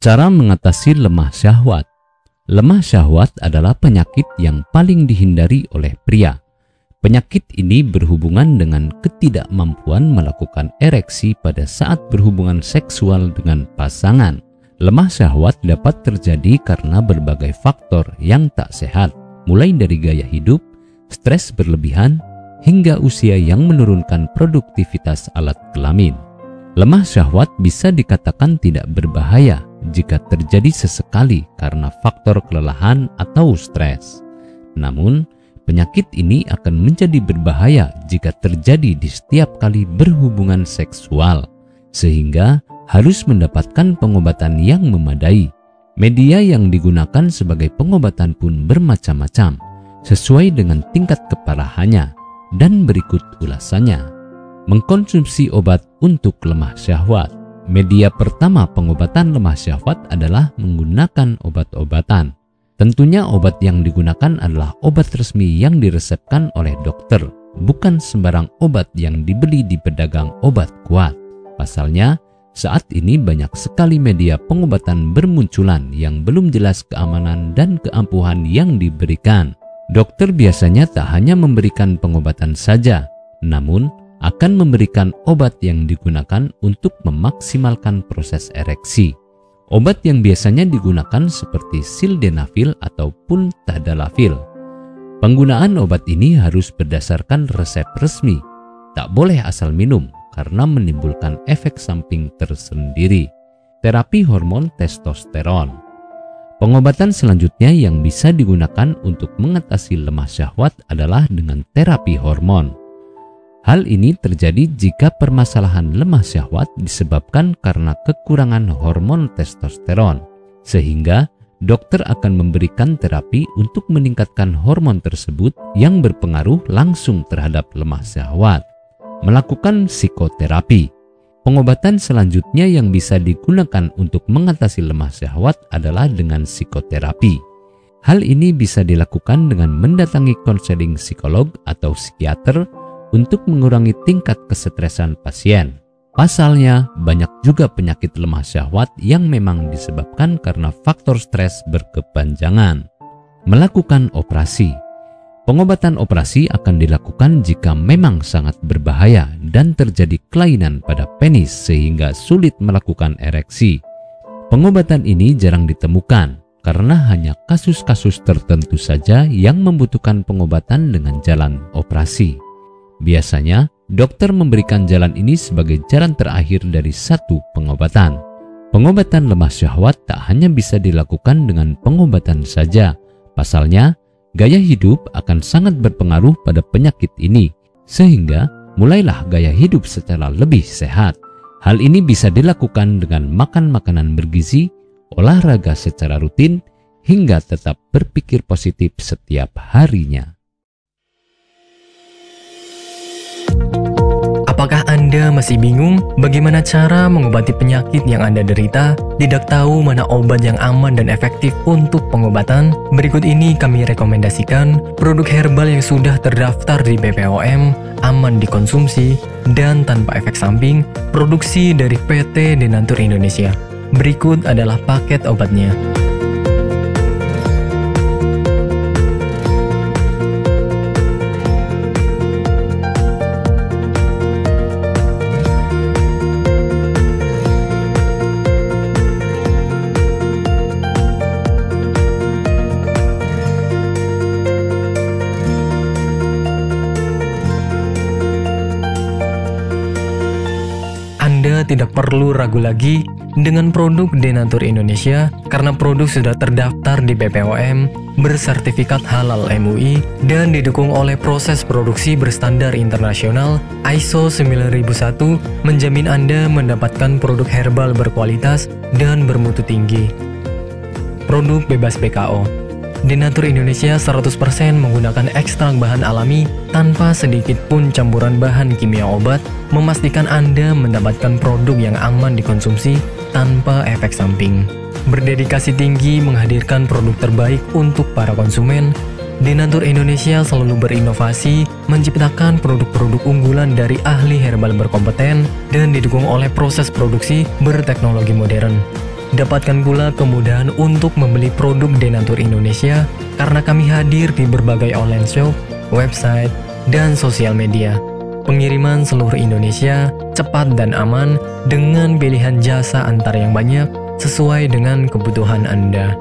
Cara mengatasi lemah syahwat. Lemah syahwat adalah penyakit yang paling dihindari oleh pria. Penyakit ini berhubungan dengan ketidakmampuan melakukan ereksi pada saat berhubungan seksual dengan pasangan. Lemah syahwat dapat terjadi karena berbagai faktor yang tak sehat, mulai dari gaya hidup, stres berlebihan, hingga usia yang menurunkan produktivitas alat kelamin. Lemah syahwat bisa dikatakan tidak berbahaya jika terjadi sesekali karena faktor kelelahan atau stres. Namun, penyakit ini akan menjadi berbahaya jika terjadi di setiap kali berhubungan seksual, sehingga harus mendapatkan pengobatan yang memadai. Media yang digunakan sebagai pengobatan pun bermacam-macam, sesuai dengan tingkat keparahannya, dan berikut ulasannya. Mengkonsumsi obat untuk lemah syahwat. Media pertama pengobatan lemah syahwat adalah menggunakan obat-obatan. Tentunya obat yang digunakan adalah obat resmi yang diresepkan oleh dokter, bukan sembarang obat yang dibeli di pedagang obat kuat. Pasalnya, saat ini banyak sekali media pengobatan bermunculan yang belum jelas keamanan dan keampuhan yang diberikan. Dokter biasanya tak hanya memberikan pengobatan saja, namun akan memberikan obat yang digunakan untuk memaksimalkan proses ereksi. Obat yang biasanya digunakan seperti sildenafil ataupun tadalafil. Penggunaan obat ini harus berdasarkan resep resmi, tak boleh asal minum karena menimbulkan efek samping tersendiri. Terapi hormon testosteron. Pengobatan selanjutnya yang bisa digunakan untuk mengatasi lemah syahwat adalah dengan terapi hormon. Hal ini terjadi jika permasalahan lemah syahwat disebabkan karena kekurangan hormon testosteron, sehingga dokter akan memberikan terapi untuk meningkatkan hormon tersebut yang berpengaruh langsung terhadap lemah syahwat. Melakukan psikoterapi. Pengobatan selanjutnya yang bisa digunakan untuk mengatasi lemah syahwat adalah dengan psikoterapi. Hal ini bisa dilakukan dengan mendatangi konseling psikolog atau psikiater untuk mengurangi tingkat kesetresan pasien. Pasalnya, banyak juga penyakit lemah syahwat yang memang disebabkan karena faktor stres berkepanjangan. Melakukan operasi. Pengobatan operasi akan dilakukan jika memang sangat berbahaya dan terjadi kelainan pada penis sehingga sulit melakukan ereksi. Pengobatan ini jarang ditemukan karena hanya kasus-kasus tertentu saja yang membutuhkan pengobatan dengan jalan operasi. Biasanya, dokter memberikan jalan ini sebagai jalan terakhir dari satu pengobatan. Pengobatan lemah syahwat tak hanya bisa dilakukan dengan pengobatan saja. Pasalnya, gaya hidup akan sangat berpengaruh pada penyakit ini, sehingga mulailah gaya hidup secara lebih sehat. Hal ini bisa dilakukan dengan makan makanan bergizi, olahraga secara rutin, hingga tetap berpikir positif setiap harinya. Apakah Anda masih bingung bagaimana cara mengobati penyakit yang Anda derita? Tidak tahu mana obat yang aman dan efektif untuk pengobatan? Berikut ini kami rekomendasikan produk herbal yang sudah terdaftar di BPOM, aman dikonsumsi, dan tanpa efek samping, produksi dari PT Denatur Indonesia. Berikut adalah paket obatnya. Anda tidak perlu ragu lagi dengan produk Denatur Indonesia karena produk sudah terdaftar di BPOM, bersertifikat halal MUI, dan didukung oleh proses produksi berstandar internasional ISO 9001, menjamin Anda mendapatkan produk herbal berkualitas dan bermutu tinggi. Produk bebas PKO. Denatur Indonesia 100% menggunakan ekstrak bahan alami tanpa sedikit pun campuran bahan kimia obat, memastikan Anda mendapatkan produk yang aman dikonsumsi tanpa efek samping. Berdedikasi tinggi menghadirkan produk terbaik untuk para konsumen, Denatur Indonesia selalu berinovasi, menciptakan produk-produk unggulan dari ahli herbal berkompeten dan didukung oleh proses produksi berteknologi modern. Dapatkan pula kemudahan untuk membeli produk Denatur Indonesia karena kami hadir di berbagai online shop, website, dan sosial media. Pengiriman seluruh Indonesia cepat dan aman dengan pilihan jasa antar yang banyak sesuai dengan kebutuhan Anda.